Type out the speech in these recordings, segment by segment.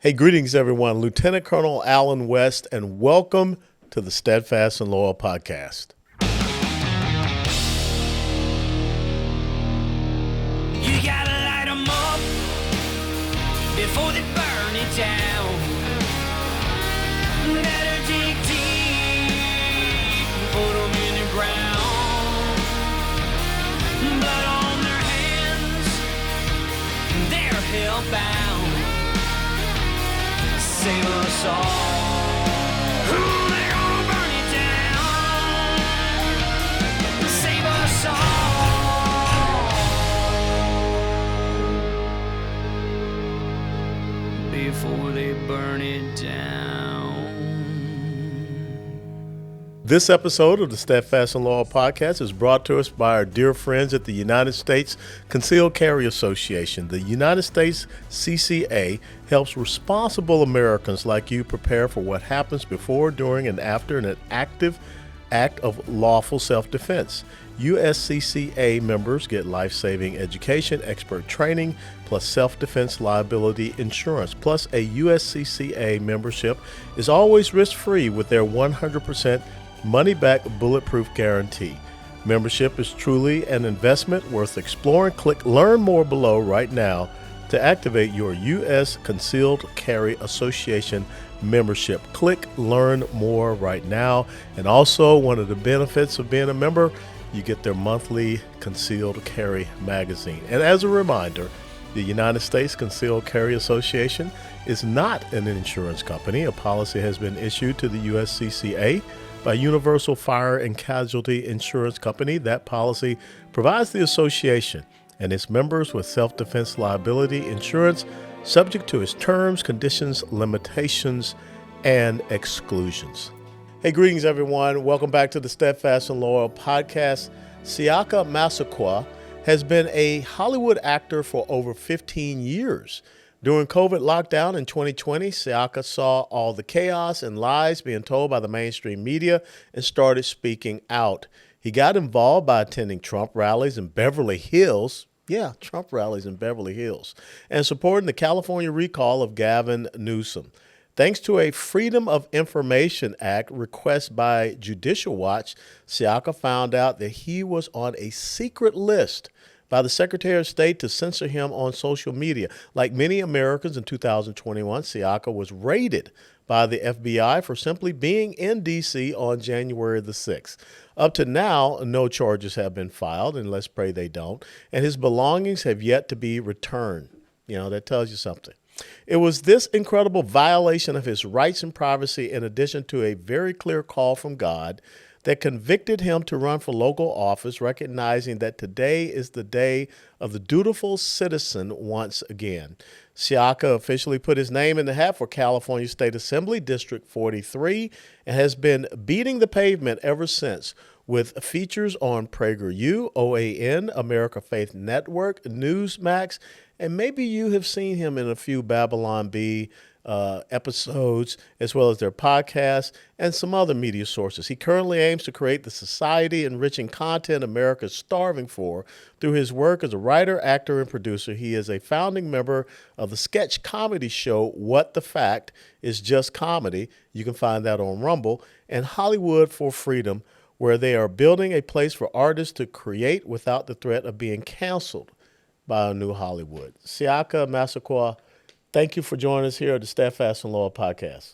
Hey, greetings, everyone. Lieutenant Colonel Alan West, and welcome to the Steadfast and Loyal podcast. You gotta light 'em up before they burn it down. Better dig deep and put 'em in the ground. Blood on their hands, they're hellbound. Save us all. Ooh, they're gonna burn it down. Save us all before they burn it down. This episode of the Steadfast and Loyal podcast is brought to us by our dear friends at the United States Concealed Carry Association. The United States CCA helps responsible Americans like you prepare for what happens before, during, and after an active act of lawful self-defense. USCCA members get life-saving education, expert training, plus self-defense liability insurance. Plus, a USCCA membership is always risk-free with their 100% money-back bulletproof guarantee. Membership is truly an investment worth exploring. Click Learn More below right now to activate your U.S. Concealed Carry Association membership. Click Learn More right now. And also, one of the benefits of being a member, you get their monthly Concealed Carry magazine. And as a reminder, the United States Concealed Carry Association is not an insurance company. A policy has been issued to the USCCA by Universal Fire and Casualty Insurance Company. That policy provides the association and its members with self-defense liability insurance subject to its terms, conditions, limitations, and exclusions. Hey, greetings, everyone. Welcome back to the Steadfast and Loyal podcast. Siaka Massaquoi has been a Hollywood actor for over 15 years. During COVID lockdown in 2020, Siaka saw all the chaos and lies being told by the mainstream media and started speaking out. He got involved by attending Trump rallies in Beverly Hills. Yeah, Trump rallies in Beverly Hills, and supporting the California recall of Gavin Newsom. Thanks to a Freedom of Information Act request by Judicial Watch, Siaka found out that he was on a secret list by the Secretary of State to censor him on social media. Like many Americans in 2021, Siaka was raided by the FBI for simply being in D.C. on January the 6th. Up to now, no charges have been filed, and let's pray they don't, and his belongings have yet to be returned. You know, that tells you something. It was this incredible violation of his rights and privacy, in addition to a very clear call from God, that convicted him to run for local office, recognizing that today is the day of the dutiful citizen once again. Siaka officially put his name in the hat for California State Assembly District 43 and has been beating the pavement ever since, with features on PragerU, OAN, America Faith Network, Newsmax, and maybe you have seen him in a few Babylon Bee episodes, as well as their podcasts and some other media sources. He currently aims to create the society-enriching content America is starving for through his work as a writer, actor, and producer. He is a founding member of the sketch comedy show What the Fact Is Just Comedy. You can find that on Rumble, and Hollywood for Freedom, where they are building a place for artists to create without the threat of being canceled by a new Hollywood. Siaka Massaquoi, thank you for joining us here at the Steadfast and Loyal podcast.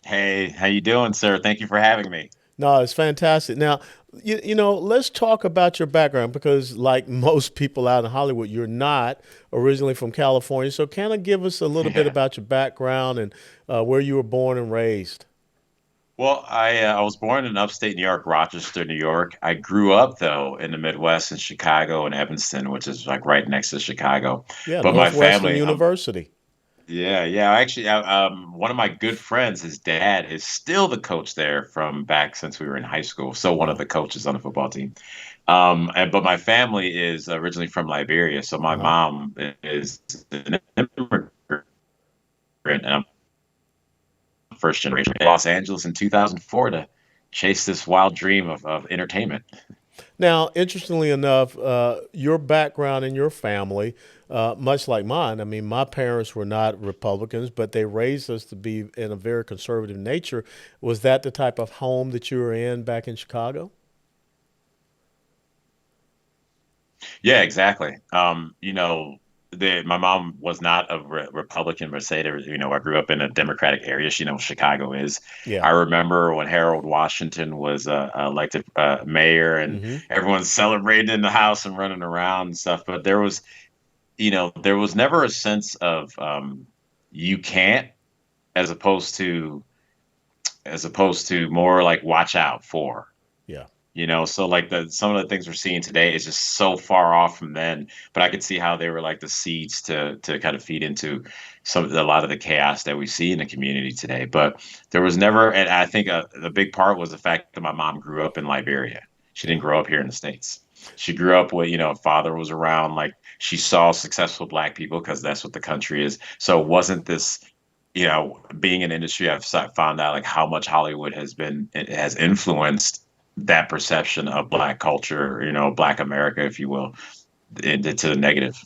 Hey, how you doing, sir? Thank you for having me. No, it's fantastic. Now, you know, let's talk about your background, because like most people out in Hollywood, you're not originally from California. So kind of give us a little bit about your background and where you were born and raised. Well, I was born in upstate New York, Rochester, New York. I grew up, though, in the Midwest in Chicago and Evanston, which is like right next to Chicago. Yeah, But my Northwestern family, University. yeah. Actually, one of my good friends, his dad, is still the coach there from back since we were in high school. So one of the coaches on the football team. But my family is originally from Liberia. So my mom is an immigrant, and I'm first generation in Los Angeles in 2004 to chase this wild dream of entertainment. Now, interestingly enough, your background and your family, much like mine, I mean, my parents were not Republicans, but they raised us to be in a very conservative nature. Was that the type of home that you were in back in Chicago? Yeah, exactly. My mom was not a Republican per se. I grew up in a Democratic area. She knows Chicago is. Yeah. I remember when Harold Washington was elected mayor, and Hmm. everyone's celebrating in the house and running around and stuff. But there was never a sense of you can't, as opposed to more like watch out for. Yeah. So like the some of the things we're seeing today is just so far off from then, but I could see how they were like the seeds to kind of feed into a lot of the chaos that we see in the community today. But there was never, and I think the big part was the fact that my mom grew up in Liberia. She didn't grow up here in the States. She grew up with, father was around, like she saw successful black people because that's what the country is. So it wasn't this, being in industry, I've found out like how much Hollywood it has influenced that perception of black culture, black America, if you will, to the negative.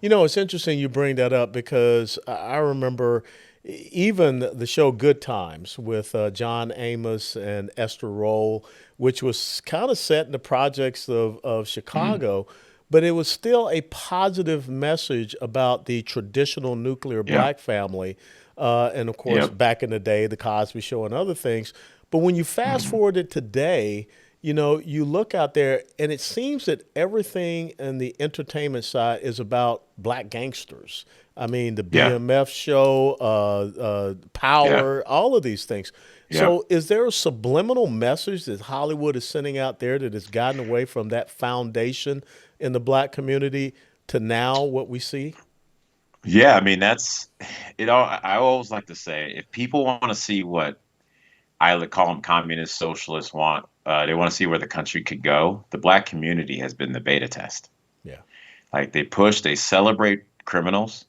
It's interesting you bring that up because I remember even the show Good Times with John Amos and Esther Roll, which was kind of set in the projects of Mhm. Chicago, but it was still a positive message about the traditional nuclear Yeah. black family. And of course, Yep. back in the day, the Cosby Show and other things. But when you fast Mhm. forward it today, you look out there and it seems that everything in the entertainment side is about black gangsters. I mean, the Yeah. BMF show, Yeah. Power, all of these things. Yeah. So, is there a subliminal message that Hollywood is sending out there that has gotten away from that foundation in the black community to now what we see? Yeah. I mean, that's it. I always like to say, if people want to see what I would call them communist socialists want, they want to see where the country could go. The black community has been the beta test. Yeah. Like they celebrate criminals.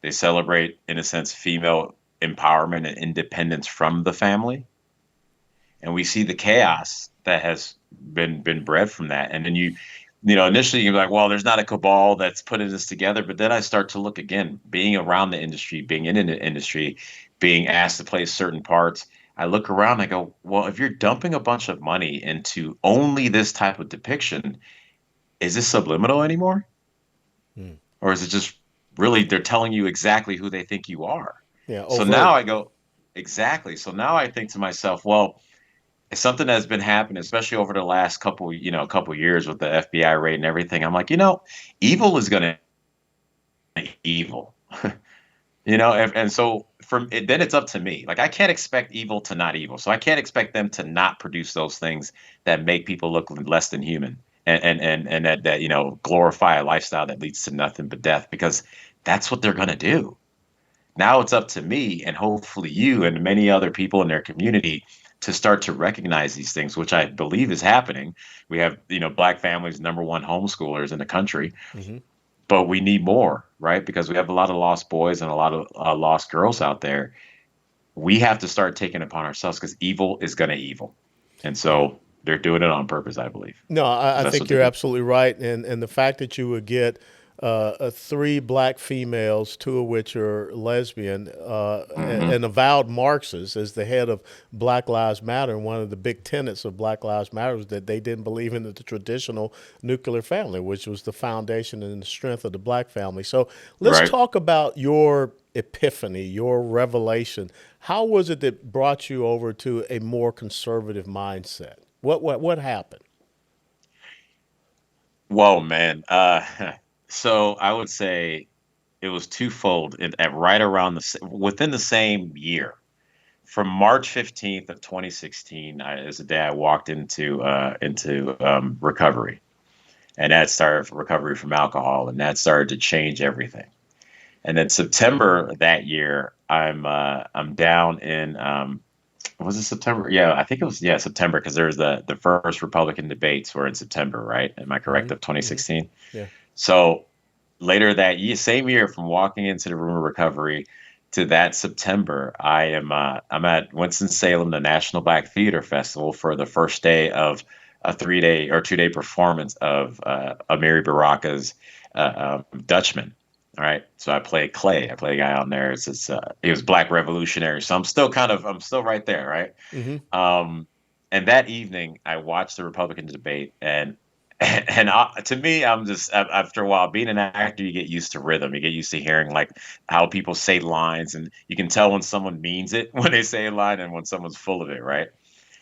They celebrate, in a sense, female empowerment and independence from the family. And we see the chaos that has been bred from that. And then initially you're like, well, there's not a cabal that's putting this together. But then I start to look again, being around the industry, being in the industry, being asked to play certain parts. I look around and I go, well, if you're dumping a bunch of money into only this type of depiction, is this subliminal anymore? Hmm. Or is it just really they're telling you exactly who they think you are? Yeah. So now Overt. I go, exactly. So now I think to myself, well, it's something that's been happening, especially over the last couple years with the FBI raid and everything. I'm like, evil is going to evil, and so then it's up to me. Like I can't expect evil to not evil, so I can't expect them to not produce those things that make people look less than human, and that glorify a lifestyle that leads to nothing but death, because that's what they're going to do. Now it's up to me and hopefully you and many other people in their community to start to recognize these things, which I believe is happening. We have, black families, number one homeschoolers in the country, Hmm. but we need more, right? Because we have a lot of lost boys and a lot of lost girls out there. We have to start taking it upon ourselves because evil is going to evil. And so they're doing it on purpose, I believe. No, I 'Cause that's think what they you're do. absolutely right, and the fact that you would get three black females, two of which are lesbian, Hmm. an avowed Marxist as the head of Black Lives Matter, and one of the big tenets of Black Lives Matter was that they didn't believe in the traditional nuclear family, which was the foundation and the strength of the black family. So let's Right. talk about your epiphany, your revelation. How was it that brought you over to a more conservative mindset? What happened? Whoa, man. So I would say it was twofold at right around within the same year. From March 15th of 2016, is the day I walked into recovery, and that started recovery from alcohol, and that started to change everything. And then September that year, I'm down in was it September? Yeah, I think it was, yeah, September, because there's the first Republican debates were in September, right? Am I correct? Hmm. Of Hmm. 2016. Yeah. So later that year, same year, from walking into the room of recovery to that September, I'm at Winston-Salem, the National Black Theater Festival, for the first day of a 3-day or 2-day performance of Amiri Baraka's Dutchman. All right, so I play Clay. I play a guy on there. He was Black Revolutionary, so I'm still right there, right? Mm-hmm. And that evening, I watched the Republican debate, and to me, I'm just after a while being an actor, you get used to rhythm. You get used to hearing like how people say lines, and you can tell when someone means it when they say a line and when someone's full of it, right?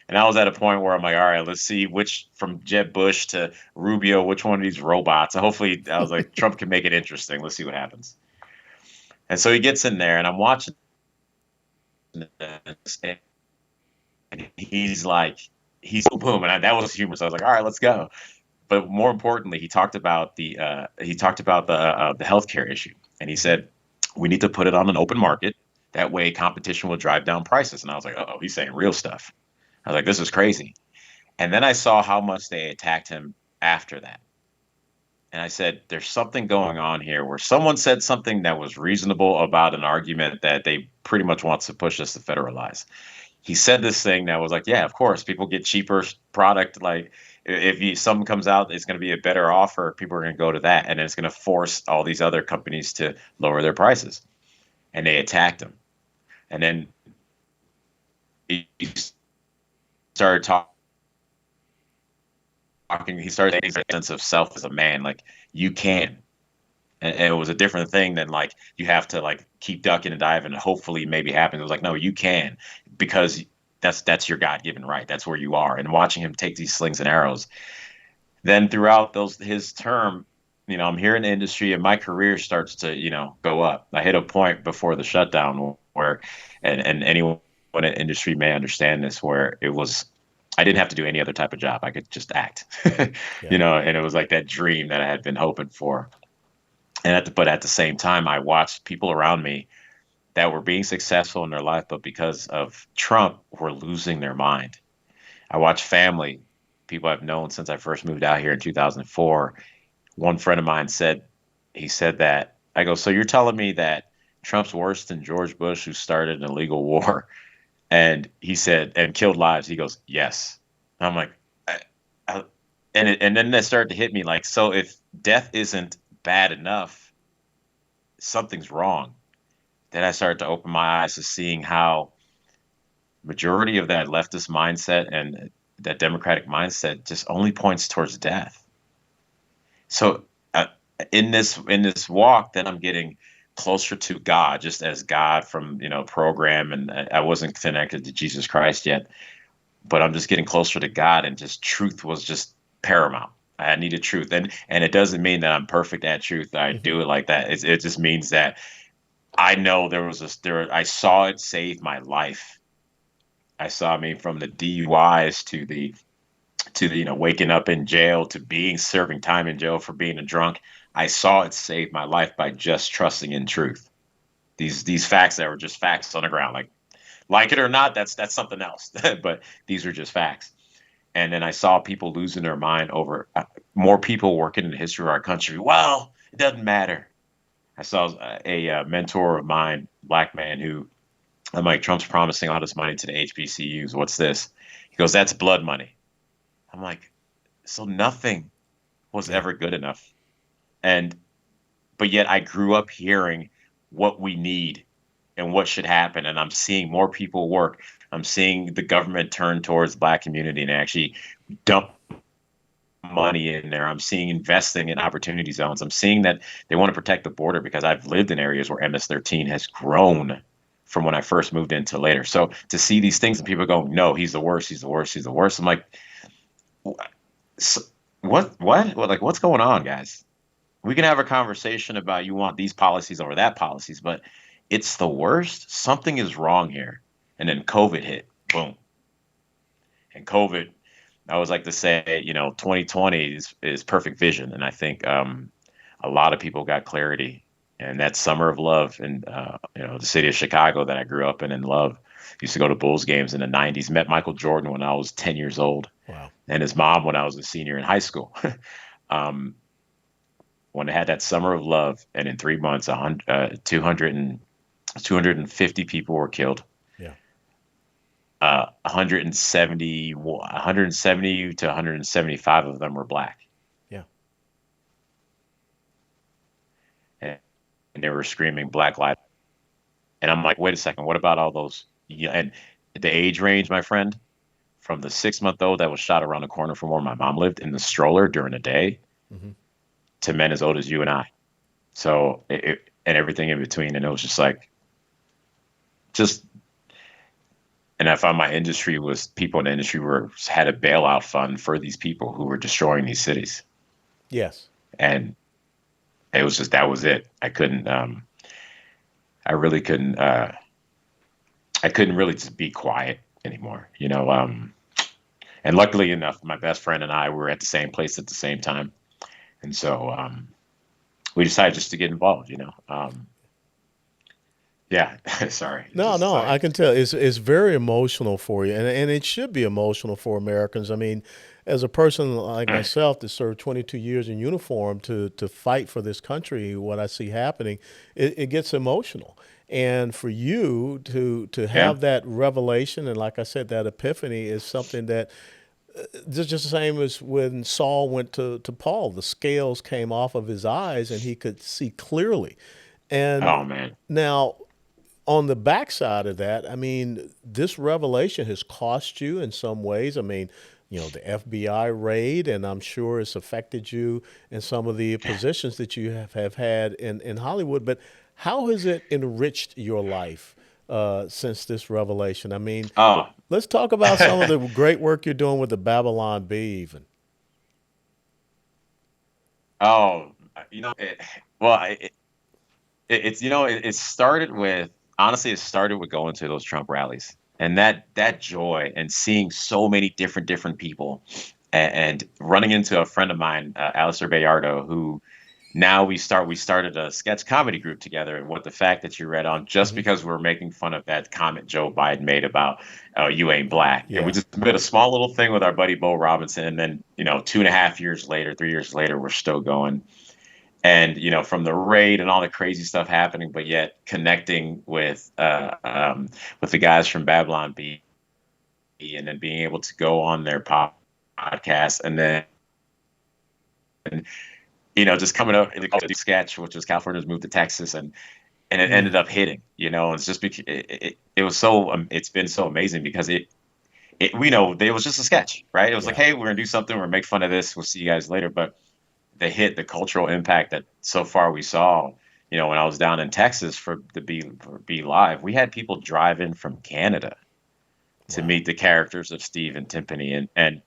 And I was at a point where I'm like, all right, let's see which from Jeb Bush to Rubio, which one of these robots. And hopefully, I was like, Trump can make it interesting. Let's see what happens. And so he gets in there, and I'm watching this, and he's boom, and that was humorous. I was like, all right, let's go. But more importantly, he talked about the healthcare issue, and he said we need to put it on an open market. That way, competition will drive down prices. And I was like, oh, he's saying real stuff. I was like, this is crazy. And then I saw how much they attacked him after that. And I said, there's something going on here where someone said something that was reasonable about an argument that they pretty much wants to push us to federalize. He said this thing that was like, yeah, of course, people get cheaper product. Like if something comes out, it's going to be a better offer. People are going to go to that. And it's going to force all these other companies to lower their prices. And they attacked him. And then he started talking. He started getting a sense of self as a man, like you can, and it was a different thing than like you have to like keep ducking and diving and hopefully maybe happens. It was like no, you can, because that's your God-given right. That's where you are. And watching him take these slings and arrows, then throughout his term, I'm here in the industry and my career starts to go up. I hit a point before the shutdown where, and anyone in the industry may understand this, where it was. I didn't have to do any other type of job. I could just act, and it was like that dream that I had been hoping for. But at the same time, I watched people around me that were being successful in their life, but because of Trump, were losing their mind. I watched family, people I've known since I first moved out here in 2004. One friend of mine said that, I go, so you're telling me that Trump's worse than George Bush, who started an illegal war? And he said, and killed lives. He goes, yes. And I'm like, and then that started to hit me like, so if death isn't bad enough, something's wrong. Then I started to open my eyes to seeing how majority of that leftist mindset and that democratic mindset just only points towards death. So in this walk, then I'm getting closer to God, just as God from program, and I wasn't connected to Jesus Christ yet, but I'm just getting closer to God, and just truth was just paramount. I needed truth, and it doesn't mean that I'm perfect at truth. I do it like that. It just means that I know I saw it save my life. I saw me from the DUIs to the waking up in jail to serving time in jail for being a drunk. I saw it save my life by just trusting in truth. These facts that were just facts on the ground, like it or not, that's something else. But these are just facts. And then I saw people losing their mind over more people working in the history of our country. Well, it doesn't matter. I saw a mentor of mine, black man, who I'm like, Trump's promising all this money to the HBCUs. What's this? He goes, that's blood money. I'm like, so nothing was ever good enough. But yet I grew up hearing what we need and what should happen. And I'm seeing more people work. I'm seeing the government turn towards the black community and actually dump money in there. I'm seeing investing in opportunity zones. I'm seeing that they want to protect the border, because I've lived in areas where MS-13 has grown from when I first moved into later. So to see these things and people go, no, he's the worst, he's the worst, he's the worst. I'm like, what? Like, what's going on, guys? We can have a conversation about you want these policies over that policies, but it's the worst. Something is wrong here. And then COVID hit, boom. And COVID, I always like to say, 2020 is perfect vision. And I think a lot of people got clarity. And that summer of love in the city of Chicago that I grew up in and loved. Used to go to Bulls games in the 90s. Met Michael Jordan when I was 10 years old. Wow. And his mom when I was a senior in high school. When they had that summer of love, and in 3 months, 250 people were killed. Yeah. 170 to 175 of them were black. Yeah. And they were screaming Black Lives. And I'm like, wait a second, what about all those? Yeah, and the age range, my friend, from the 6-month-old that was shot around the corner from where my mom lived in the stroller during the day Mm-hmm. to men as old as you and I. So and everything in between. And it was just like, and I found my industry was people in the industry had a bailout fund for these people who were destroying these cities. Yes. And it was just, that was it. I couldn't, I really couldn't, I couldn't really just be quiet anymore, you know? And luckily enough, my best friend and I were at the same place at the same time. And so, we decided just to get involved, you know? Yeah, sorry. No, Just no, like, I can tell it's very emotional for you, and it should be emotional for Americans. I mean, as a person like myself that served 22 years in uniform to fight for this country, what I see happening, it gets emotional. And for you to yeah, have that revelation and, like I said, that epiphany is something that just the same as when Saul went to Paul, the scales came off of his eyes and he could see clearly. And oh man. now, on the backside of that, I mean, this revelation has cost you in some ways. I mean, the FBI raid, and I'm sure it's affected you in some of the positions that you have had in Hollywood. But how has it enriched your life since this revelation? I mean, Oh, let's talk about some of the great work you're doing with the Babylon Bee, even. oh, well, it's it started with, honestly, it started with going to those Trump rallies and that joy and seeing so many different people and running into a friend of mine, Alistair Bayardo, who now we started a sketch comedy group together. And what the fact that you read on just Hmm. because we're making fun of that comment Joe Biden made about you ain't black, and we Yeah. just did a small little thing with our buddy Bo Robinson, and then 2.5 years later, 3 years later, we're still going. And from the raid and all the crazy stuff happening, but yet connecting with the guys from Babylon B, and then being able to go on their podcast, and then just coming up in the sketch, which was California's moved to Texas, and it ended up hitting. It's just because it was so it's been so amazing because it it was just a sketch, right? It was like, Yeah. hey, we're gonna do something, we're gonna make fun of this, we'll see you guys later, but the cultural impact that so far we saw, when I was down in Texas for Be Live, we had people drive in from Canada to Wow. meet the characters of Steve and Timpani, and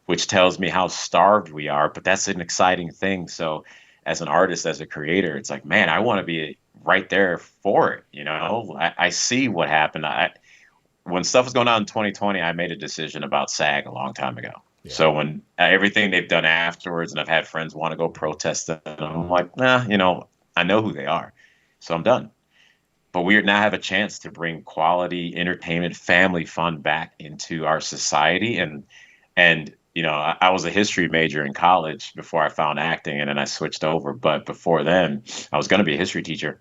which tells me how starved we are, but that's an exciting thing. So as an artist, as a creator, it's like, man, I want to be right there for it. I see what happened. When stuff was going on in 2020, I made a decision about SAG a long time ago. Yeah. So when everything they've done afterwards, and I've had friends want to go protest them, I'm like, nah, I know who they are, so I'm done. But we now have a chance to bring quality entertainment, family fun back into our society, and I was a history major in college before I found acting, and then I switched over. But before then, I was going to be a history teacher.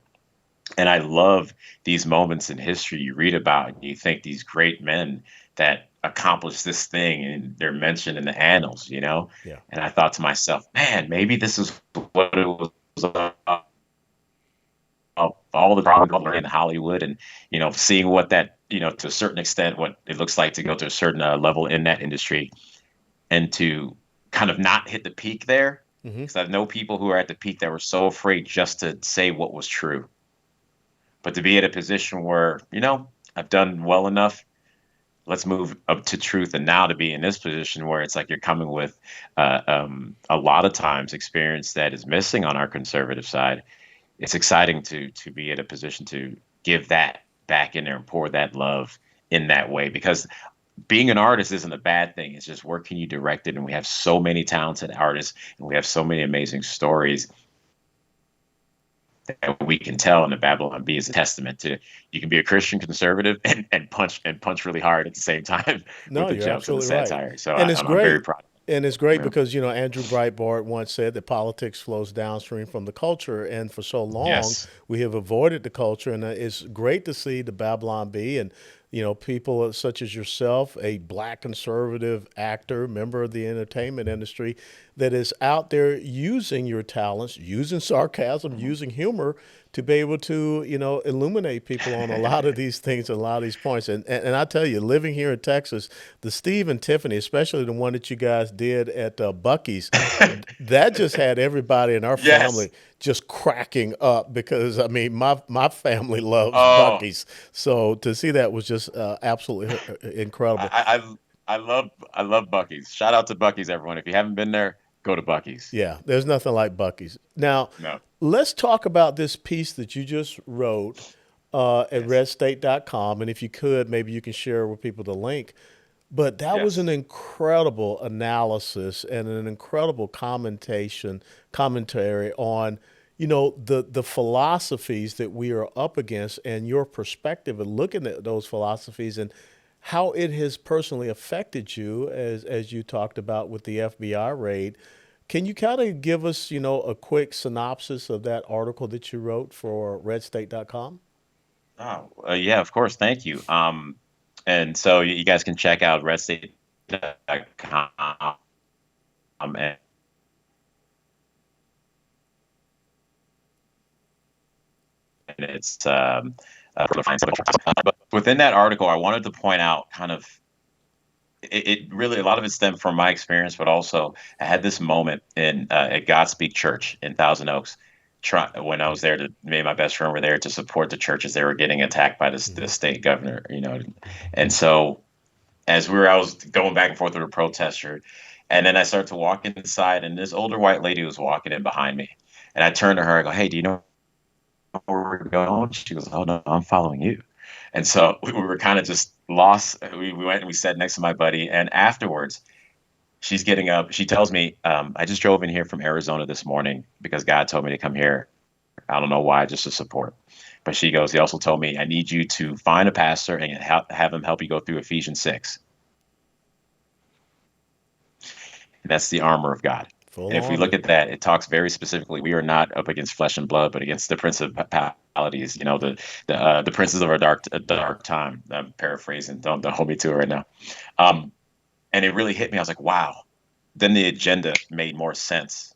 And I love these moments in history you read about, and you think these great men that accomplished this thing, and they're mentioned in the annals. Yeah. And I thought to myself, man, maybe this is what it was about, all the problems in Hollywood, and seeing what that, to a certain extent, what it looks like to go to a certain level in that industry, and to kind of not hit the peak there. Hmm. Because I know people who are at the peak that were so afraid just to say what was true. But to be at a position where, I've done well enough, let's move up to truth. And now to be in this position where it's like you're coming with a lot of times experience that is missing on our conservative side. It's exciting to be at a position to give that back in there and pour that love in that way, because being an artist isn't a bad thing. It's just, where can you direct it? And we have so many talented artists, and we have so many amazing stories that we can tell. And the Babylon Bee is a testament to, you can be a Christian conservative and punch really hard at the same time No, with the you're jokes and the absolutely right. satire. So And it's I'm very great. proud. And it's great Yeah. because, Andrew Breitbart once said that politics flows downstream from the culture. And for so long, Yes. we have avoided the culture. And it's great to see the Babylon Bee and, people such as yourself, a black conservative actor, member of the entertainment industry, that is out there using your talents, using sarcasm, using humor to be able to, illuminate people on a lot of these things, a lot of these points. And I tell you, living here in Texas, the Steve and Tiffany, especially the one that you guys did at Bucky's, that just had everybody in our Yes. family just cracking up because I mean my family loves Oh, Bucky's, so to see that was just absolutely incredible. I love Bucky's. Shout out to Bucky's, everyone. If you haven't been there, go to Bucky's. Yeah, there's nothing like Bucky's. Now, No. let's talk about this piece that you just wrote at Yes. RedState.com, and if you could, maybe you can share with people the link. But that was Yes. an incredible analysis and an incredible commentary on, the philosophies that we are up against and your perspective and looking at those philosophies and how it has personally affected you as you talked about with the FBI raid. Can you kind of give us, a quick synopsis of that article that you wrote for redstate.com? Oh, yeah, of course. Thank you. And so you guys can check out redstate.com and it's but within that article, I wanted to point out kind of it really a lot of it stemmed from my experience, but also I had this moment in at Godspeak Church in Thousand Oaks. When I was there, me and my best friend were there to support the churches. They were getting attacked by the state governor, and so I was going back and forth with a protester, and then I started to walk inside, and this older white lady was walking in behind me, and I turned to her, I go, "Hey, do you know where we're going?" She goes, "Oh no, I'm following you." And so we were kind of just lost. We went and we sat next to my buddy, and afterwards, she's getting up. She tells me, "I just drove in here from Arizona this morning because God told me to come here. I don't know why, just to support." But she goes, "He also told me I need you to find a pastor and have him help you go through Ephesians 6." And that's the armor of God. Full And if we armor. look at that, it talks very specifically. We are not up against flesh and blood, but against the principalities. The princes of a dark time. I'm paraphrasing. Don't hold me to it right now. And it really hit me. I was like, wow. Then the agenda made more sense.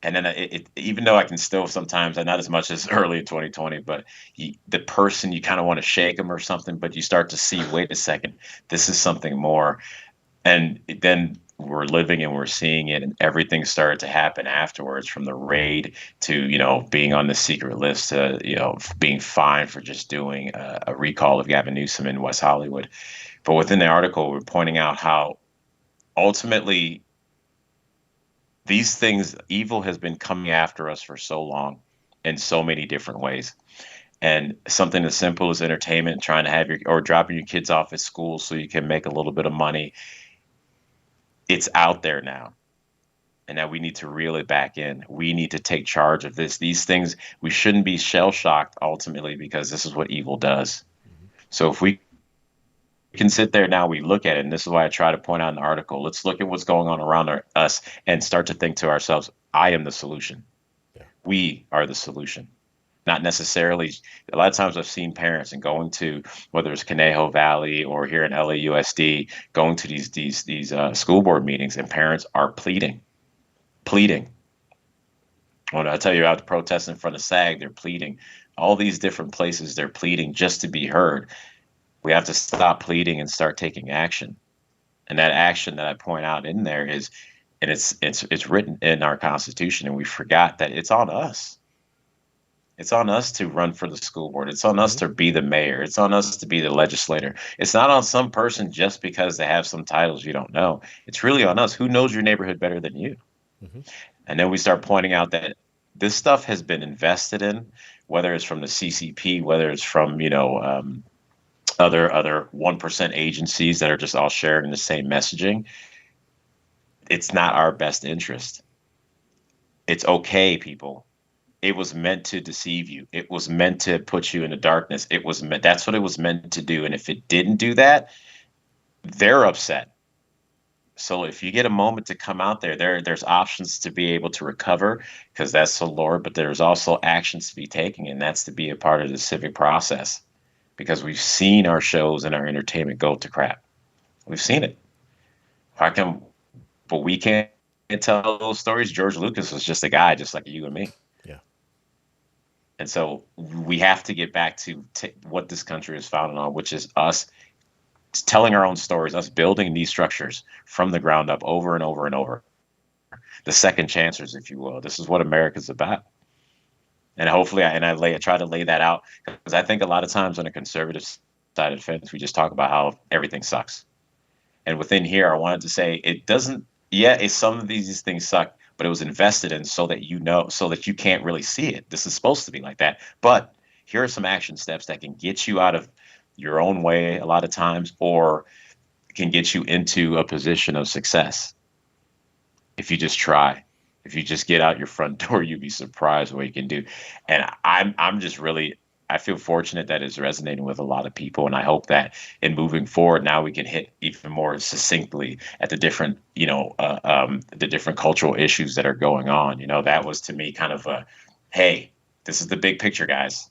And then even though I can still sometimes, not as much as early in 2020, but the person, you kind of want to shake them or something, but you start to see, wait a second, this is something more. And then we're living and we're seeing it, and everything started to happen afterwards, from the raid to, being on the secret list to, being fined for just doing a recall of Gavin Newsom in West Hollywood. But within the article, we're pointing out how ultimately these things, evil has been coming after us for so long in so many different ways. And something as simple as entertainment, trying to have or dropping your kids off at school so you can make a little bit of money, it's out there now. And now we need to reel it back in. We need to take charge of this. These things, we shouldn't be shell shocked ultimately, because this is what evil does. So if we can sit there now, we look at it, and this is why I try to point out in the article, let's look at what's going on around us and start to think to ourselves, I am the solution. Yeah. We are the solution. Not necessarily. A lot of times I've seen parents and going to, whether it's Conejo Valley or here in LAUSD, going to these school board meetings, and parents are pleading. When I tell you about the protest in front of SAG, they're pleading. All these different places, they're pleading just to be heard. We have to stop pleading and start taking action. And that action that I point out in there is, and it's written in our Constitution, and we forgot that it's on us. It's on us to run for the school board. It's on us to be the mayor. It's on us to be the legislator. It's not on some person just because they have some titles you don't know. It's really on us. Who knows your neighborhood better than you? Mm-hmm. And then we start pointing out that this stuff has been invested in, whether it's from the CCP, whether it's from, other 1% agencies that are just all sharing the same messaging. It's not our best interest. It's okay, people. It was meant to deceive you. It was meant to put you in the darkness. That's what it was meant to do. And if it didn't do that, they're upset. So if you get a moment to come out there's options to be able to recover, because that's the Lord, but there's also actions to be taken, and that's to be a part of the civic process. because we've seen our shows and our entertainment go to crap. We've seen it. But we can't tell those stories. George Lucas was just a guy just like you and me. Yeah. And so we have to get back to what this country is founded on, which is us telling our own stories, us building these structures from the ground up over and over and over. The second chancers, if you will. This is what America's about. And hopefully, I try to lay that out, because I think a lot of times on the conservative side of the fence, we just talk about how everything sucks. And within here, I wanted to say it doesn't. Yeah, some of these things suck, but it was invested in so that so that you can't really see it. This is supposed to be like that. But here are some action steps that can get you out of your own way a lot of times, or can get you into a position of success. If you just try, if you just get out your front door, you'd be surprised what you can do. And I'm just really, I feel fortunate that it's resonating with a lot of people. And I hope that in moving forward, now we can hit even more succinctly at the different, the different cultural issues that are going on. That was to me kind of hey, this is the big picture, guys.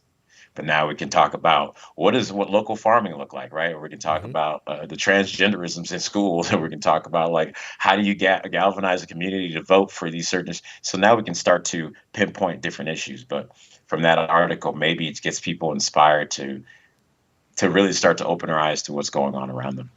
But now we can talk about what local farming look like, right? Or we can talk about the transgenderisms in schools, and we can talk about like how do you galvanize a community to vote for these certain. So now we can start to pinpoint different issues. But from that article, maybe it gets people inspired to really start to open their eyes to what's going on around them.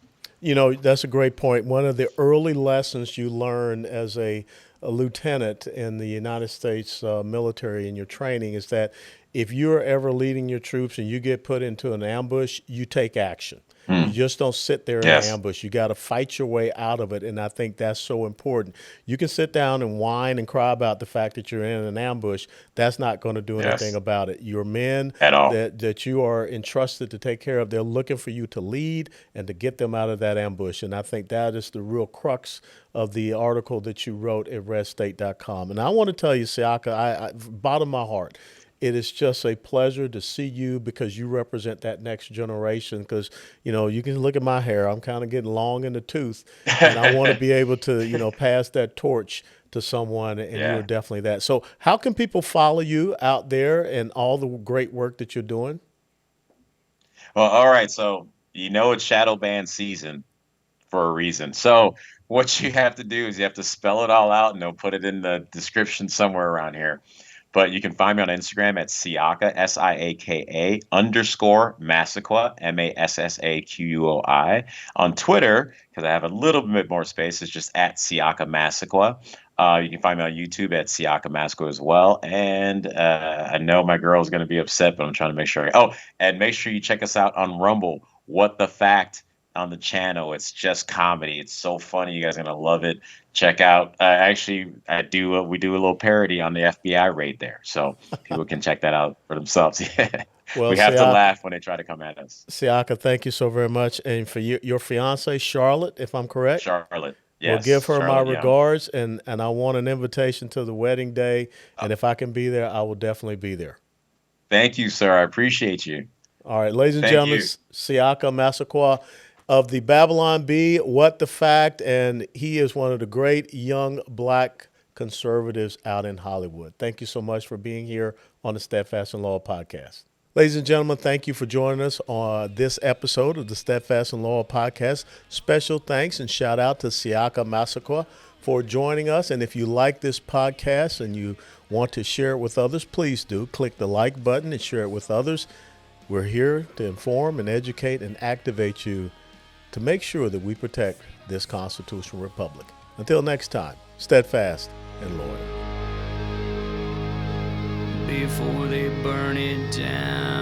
That's a great point. One of the early lessons you learn as a lieutenant in the United States military in your training is that if you're ever leading your troops and you get put into an ambush, you take action. You just don't sit there in an ambush. You got to fight your way out of it, and I think that's so important. You can sit down and whine and cry about the fact that you're in an ambush. That's not going to do anything about it. Your men at all that you are entrusted to take care of, they're looking for you to lead and to get them out of that ambush, and I think that is the real crux of the article that you wrote at RedState.com. And I want to tell you, Siaka, I bottom of my heart, it is just a pleasure to see you, because you represent that next generation. Because, you can look at my hair. I'm kind of getting long in the tooth, and I want to be able to, pass that torch to someone, and you're definitely that. So how can people follow you out there and all the great work that you're doing? Well, all right. So, it's shadow ban season for a reason. So what you have to do is you have to spell it all out, and they'll put it in the description somewhere around here. But you can find me on Instagram at Siaka, SIAKA _Massaquoi, MASSAQUOI. On Twitter, because I have a little bit more space, it's just at Siaka Massaquoi. You can find me on YouTube at Siaka Massaquoi as well. And I know my girl is going to be upset, but I'm trying to make sure. And make sure you check us out on Rumble. What the Fact on the channel. It's just comedy. It's so funny. You guys are going to love it. Check out. We do a little parody on the FBI raid there. So people can check that out for themselves. Well, we have to laugh when they try to come at us. Siaka, thank you so very much. And for your fiance, Charlotte, if I'm correct? Charlotte. Yes. Well, give her Charlotte, my regards, and I want an invitation to the wedding day. And if I can be there, I will definitely be there. Thank you, sir. I appreciate you. All right, ladies and gentlemen, Siaka Massaquoi of the Babylon Bee, What the Fact, and he is one of the great young black conservatives out in Hollywood. Thank you so much for being here on the Steadfast in Law podcast. Ladies and gentlemen, thank you for joining us on this episode of the Steadfast in Law podcast. Special thanks and shout out to Siaka Massaquoi for joining us. And if you like this podcast and you want to share it with others, please do. Click the like button and share it with others. We're here to inform and educate and activate you to make sure that we protect this constitutional republic. Until next time, steadfast and loyal. Before they burn it down.